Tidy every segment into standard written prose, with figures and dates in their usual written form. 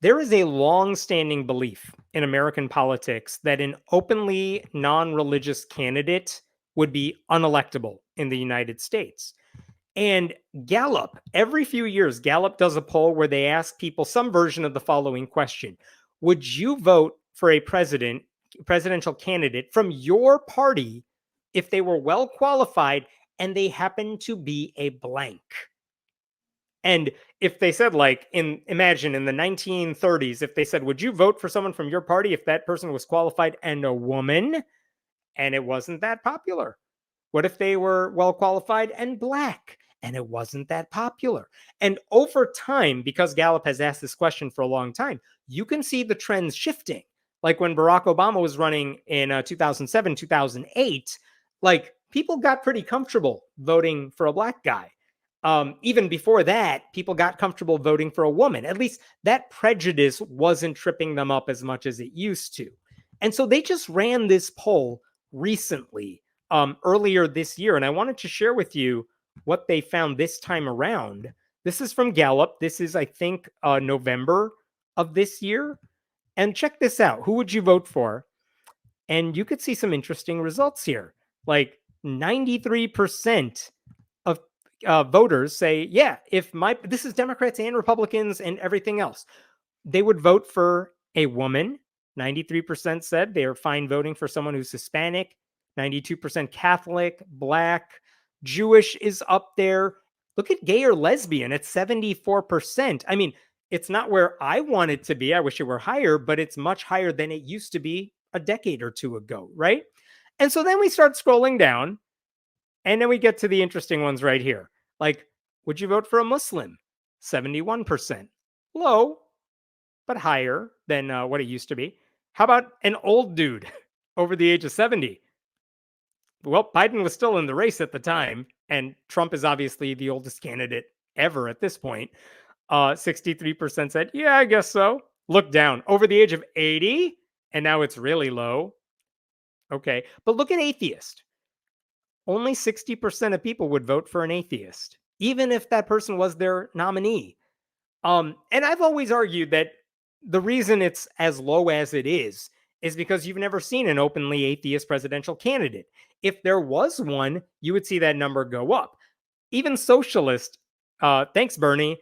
There is a long-standing belief in American politics that an openly non-religious candidate would be unelectable in the United States. And Gallup, every few years, Gallup does a poll where they ask people some version of the following question. Would you vote for a presidential candidate from your party if they were well qualified and they happen to be a blank? And if they said, like, imagine in the 1930s, if they said, would you vote for someone from your party if that person was qualified and a woman? And it wasn't that popular. What if they were well qualified and black? And it wasn't that popular. And over time, because Gallup has asked this question for a long time, you can see the trends shifting. Like when Barack Obama was running in 2007, 2008, like people got pretty comfortable voting for a black guy. Even before that, people got comfortable voting for a woman. At least that prejudice wasn't tripping them up as much as it used to. And so they just ran this poll recently, earlier this year. And I wanted to share with you what they found this time around. This is from Gallup. This is, I think, November of this year. And check this out. Who would you vote for? And you could see some interesting results here. Like 93% of voters say, yeah, this is Democrats and Republicans and everything else, they would vote for a woman. 93% said they are fine voting for someone who's Hispanic. 92% Catholic, Black, Jewish is up there. Look at gay or lesbian at 74%. I mean, it's not where I want it to be. I wish it were higher, but it's much higher than it used to be a decade or two ago, right? And so then we start scrolling down, and then we get to the interesting ones right here. Like, would you vote for a Muslim? 71%. Low, but higher than what it used to be. How about an old dude over the age of 70? Well, Biden was still in the race at the time, and Trump is obviously the oldest candidate ever at this point. 63% said, yeah, I guess so. Look down, over the age of 80, and now it's really low. Okay, but look at atheist. Only 60% of people would vote for an atheist, even if that person was their nominee. And I've always argued that the reason it's as low as it is because you've never seen an openly atheist presidential candidate. If there was one, you would see that number go up. Even socialist, thanks, Bernie,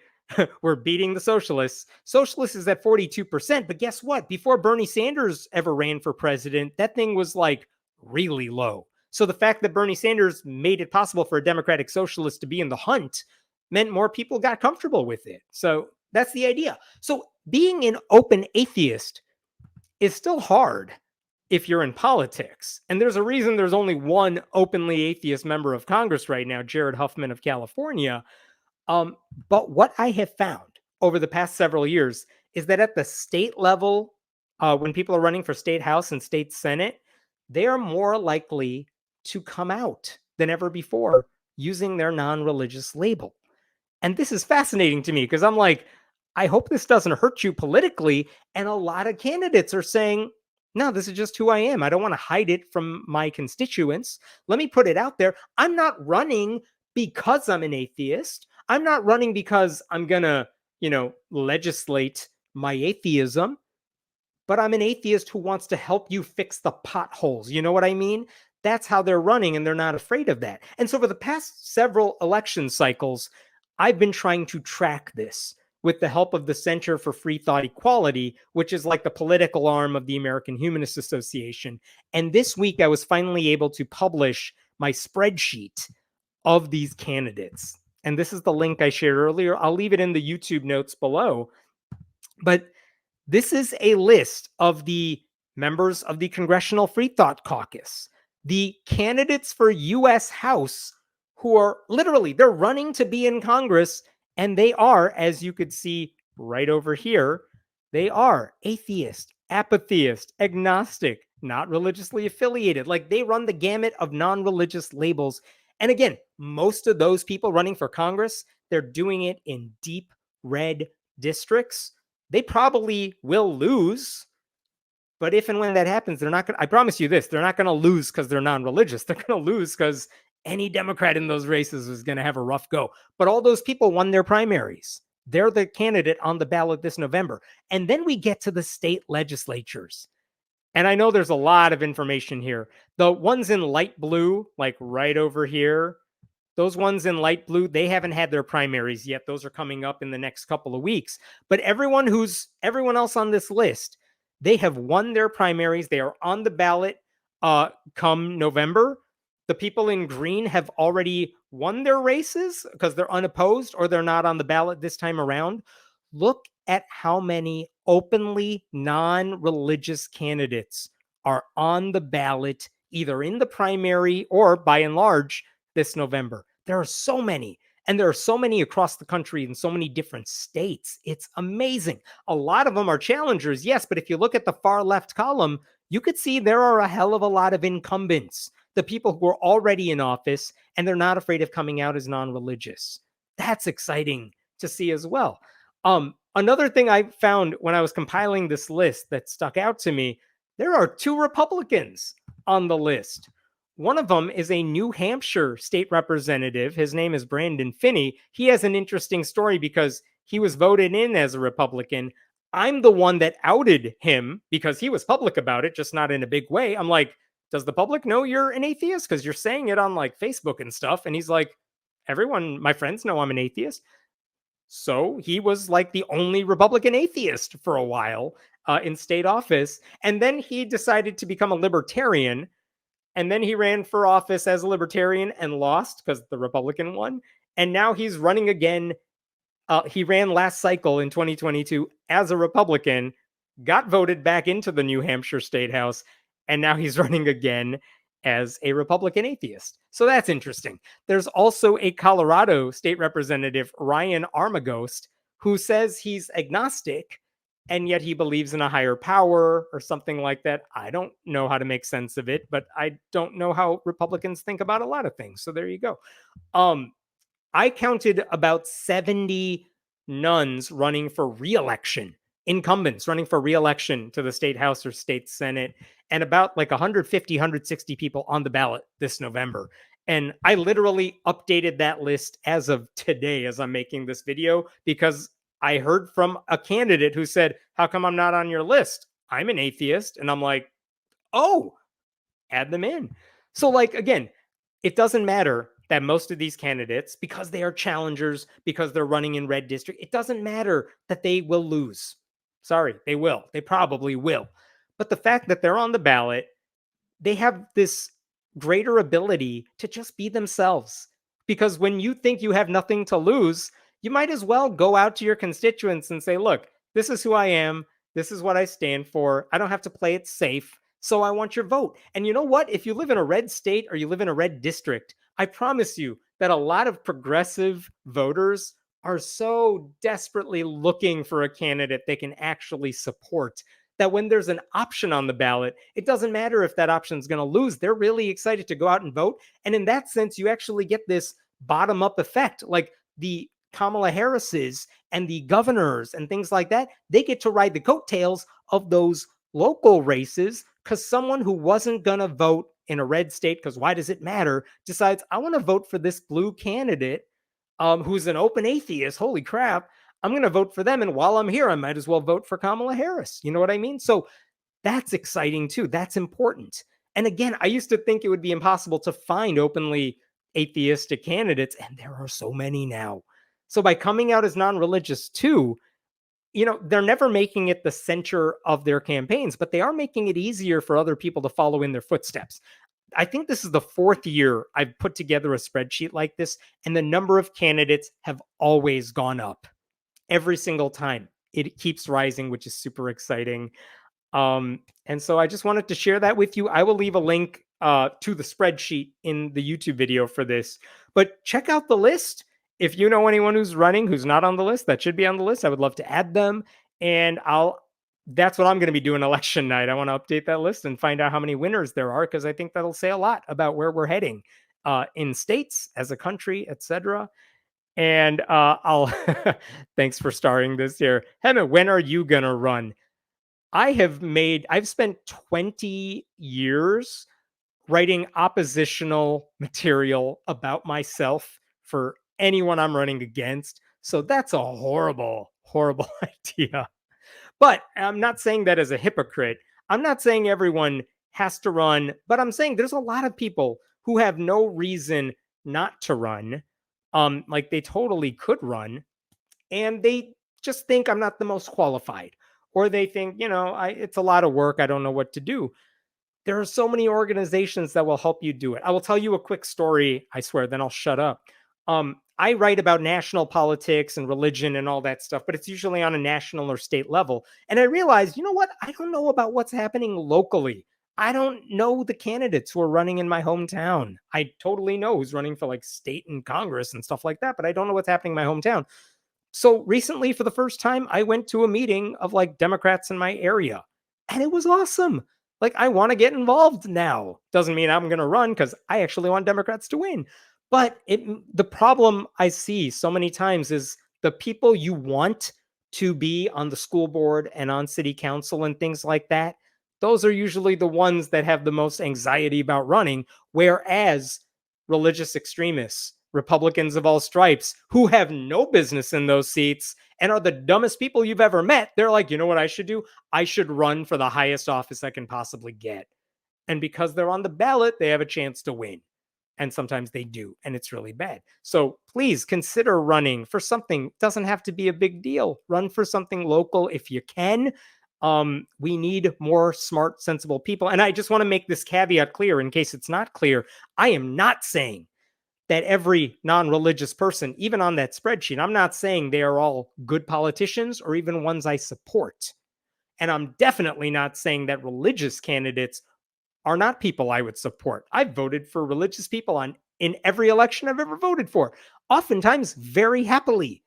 we're beating the socialists. Socialists is at 42%, but guess what? Before Bernie Sanders ever ran for president, that thing was like really low. So the fact that Bernie Sanders made it possible for a Democratic socialist to be in the hunt meant more people got comfortable with it. So that's the idea. So being an open atheist is still hard if you're in politics. And there's a reason there's only one openly atheist member of Congress right now, Jared Huffman of California. But what I have found over the past several years is that at the state level, when people are running for state house and state senate, they are more likely to come out than ever before using their non-religious label. And this is fascinating to me because I'm like, I hope this doesn't hurt you politically. And a lot of candidates are saying, no, this is just who I am. I don't want to hide it from my constituents. Let me put it out there. I'm not running because I'm an atheist. I'm not running because I'm going to, legislate my atheism. But I'm an atheist who wants to help you fix the potholes. You know what I mean? That's how they're running, and they're not afraid of that. And so for the past several election cycles, I've been trying to track this with the help of the Center for Free Thought Equality, which is like the political arm of the American Humanist Association. And this week, I was finally able to publish my spreadsheet of these candidates. And this is the link I shared earlier. I'll leave it in the YouTube notes below. But this is a list of the members of the Congressional Free Thought Caucus, the candidates for U.S. House who are literally, they're running to be in Congress, and they are, as you could see right over here, they are atheist, apatheist, agnostic, not religiously affiliated. Like, they run the gamut of non-religious labels. And again, most of those people running for Congress, they're doing it in deep red districts. They probably will lose, but if and when that happens, they're not going to, I promise you this, they're not going to lose because they're non-religious. They're going to lose because any Democrat in those races is going to have a rough go. But all those people won their primaries. They're the candidate on the ballot this November. And then we get to the state legislatures. And I know there's a lot of information here. The ones in light blue, like right over here, those ones in light blue, they haven't had their primaries yet. Those are coming up in the next couple of weeks. But everyone else on this list, they have won their primaries. They are on the ballot come November. The people in green have already won their races because they're unopposed or they're not on the ballot this time around. Look at how many openly non-religious candidates are on the ballot, either in the primary or by and large this November. There are so many, and there are so many across the country in so many different states. It's amazing. A lot of them are challengers, yes, but if you look at the far left column, you could see there are a hell of a lot of incumbents, the people who are already in office, and they're not afraid of coming out as non-religious. That's exciting to see as well. Another thing I found when I was compiling this list that stuck out to me, there are 2 Republicans on the list. One of them is a New Hampshire state representative. His name is Brandon Finney. He has an interesting story because he was voted in as a Republican. I'm the one that outed him because he was public about it, just not in a big way. I'm like, does the public know you're an atheist? Because you're saying it on like Facebook and stuff. And he's like, everyone, my friends know I'm an atheist. So he was like the only Republican atheist for a while in state office. And then he decided to become a libertarian. And then he ran for office as a libertarian and lost because the Republican won. And now he's running again. He ran last cycle in 2022 as a Republican, got voted back into the New Hampshire State House, and now he's running again as a Republican atheist. So that's interesting. There's also a Colorado state representative, Ryan Armagost, who says he's agnostic and yet he believes in a higher power or something like that. I don't know how to make sense of it, but I don't know how Republicans think about a lot of things. So there you go. I counted about 70 nuns running for re-election, incumbents running for re-election to the state house or state senate, and about like 150, 160 people on the ballot this November. And I literally updated that list as of today as I'm making this video because I heard from a candidate who said, how come I'm not on your list? I'm an atheist. And I'm like, oh, add them in. So like, again, it doesn't matter that most of these candidates, because they are challengers, because they're running in red district, it doesn't matter that they will lose. Sorry, they will. They probably will. But the fact that they're on the ballot, they have this greater ability to just be themselves. Because when you think you have nothing to lose, you might as well go out to your constituents and say, look, this is who I am. This is what I stand for. I don't have to play it safe. So I want your vote. And you know what? If you live in a red state or you live in a red district, I promise you that a lot of progressive voters are so desperately looking for a candidate they can actually support that when there's an option on the ballot, it doesn't matter if that option is going to lose. They're really excited to go out and vote. And in that sense, you actually get this bottom up effect. Like the Kamala Harris's and the governors and things like that, they get to ride the coattails of those local races because someone who wasn't going to vote in a red state, because why does it matter, decides, I want to vote for this blue candidate who's an open atheist. Holy crap. I'm going to vote for them. And while I'm here, I might as well vote for Kamala Harris. You know what I mean? So that's exciting too. That's important. And again, I used to think it would be impossible to find openly atheistic candidates, and there are so many now. So by coming out as non-religious too, you know, they're never making it the center of their campaigns, but they are making it easier for other people to follow in their footsteps. I think this is the 4th year I've put together a spreadsheet like this, and the number of candidates have always gone up. Every single time it keeps rising, which is super exciting. And so I just wanted to share that with you. I will leave a link to the spreadsheet in the YouTube video for this, but check out the list. If you know anyone who's running, who's not on the list, that should be on the list, I would love to add them. And that's what I'm going to be doing election night. I want to update that list and find out how many winners there are, because I think that'll say a lot about where we're heading in states, as a country, etc. And I'll thanks for starring this here. Hema, when are you gonna run? I've spent 20 years writing oppositional material about myself for anyone I'm running against. So that's a horrible, horrible idea. But I'm not saying that as a hypocrite. I'm not saying everyone has to run, but I'm saying there's a lot of people who have no reason not to run. Like they totally could run, and they just think I'm not the most qualified, or they think, it's a lot of work. I don't know what to do. There are so many organizations that will help you do it. I will tell you a quick story, I swear, then I'll shut up. I write about national politics and religion and all that stuff, but it's usually on a national or state level. And I realized, you know what? I don't know about what's happening locally. I don't know the candidates who are running in my hometown. I totally know who's running for like state and Congress and stuff like that, but I don't know what's happening in my hometown. So recently, for the first time, I went to a meeting of like Democrats in my area, and it was awesome. Like, I want to get involved now. Doesn't mean I'm going to run because I actually want Democrats to win. But the problem I see so many times is the people you want to be on the school board and on city council and things like that. Those are usually the ones that have the most anxiety about running, whereas religious extremists, Republicans of all stripes, who have no business in those seats and are the dumbest people you've ever met. They're like, you know what I should do? I should run for the highest office I can possibly get. And because they're on the ballot, they have a chance to win. And sometimes they do, and it's really bad. So please consider running for something. It doesn't have to be a big deal. Run for something local if you can. We need more smart, sensible people. And I just want to make this caveat clear in case it's not clear. I am not saying that every non-religious person, even on that spreadsheet, I'm not saying they are all good politicians or even ones I support. And I'm definitely not saying that religious candidates are not people I would support. I've voted for religious people in every election I've ever voted for, oftentimes very happily.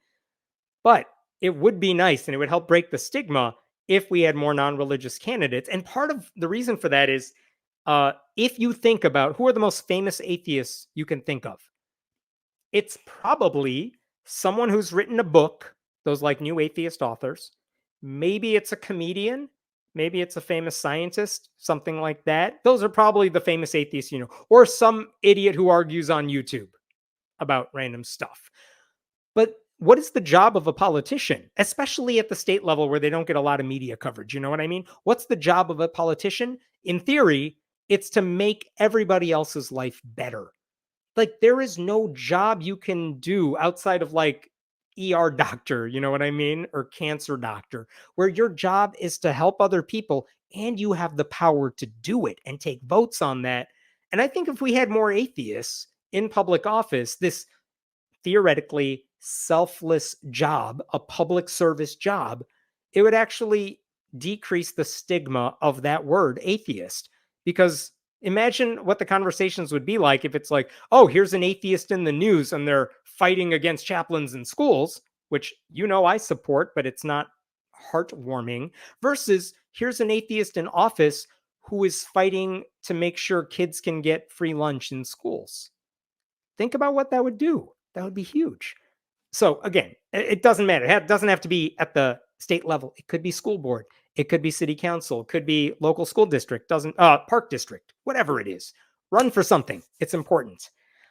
But it would be nice and it would help break the stigma if we had more non-religious candidates. And part of the reason for that is if you think about who are the most famous atheists you can think of, it's probably someone who's written a book, those like new atheist authors. Maybe it's a comedian. Maybe it's a famous scientist, something like that. Those are probably the famous atheists, or some idiot who argues on YouTube about random stuff. But what is the job of a politician, especially at the state level where they don't get a lot of media coverage? You know what I mean? What's the job of a politician? In theory, it's to make everybody else's life better. Like, there is no job you can do outside of like ER doctor, you know what I mean? Or cancer doctor, where your job is to help other people and you have the power to do it and take votes on that. And I think if we had more atheists in public office, this theoretically selfless job, a public service job, it would actually decrease the stigma of that word atheist. Because imagine what the conversations would be like if it's like, oh, here's an atheist in the news and they're fighting against chaplains in schools, which I support, but it's not heartwarming, versus here's an atheist in office who is fighting to make sure kids can get free lunch in schools. Think about what that would do. That would be huge. So again, it doesn't matter. It doesn't have to be at the state level. It could be school board. It could be city council. It could be local school district. Doesn't park district. Whatever it is, run for something. It's important.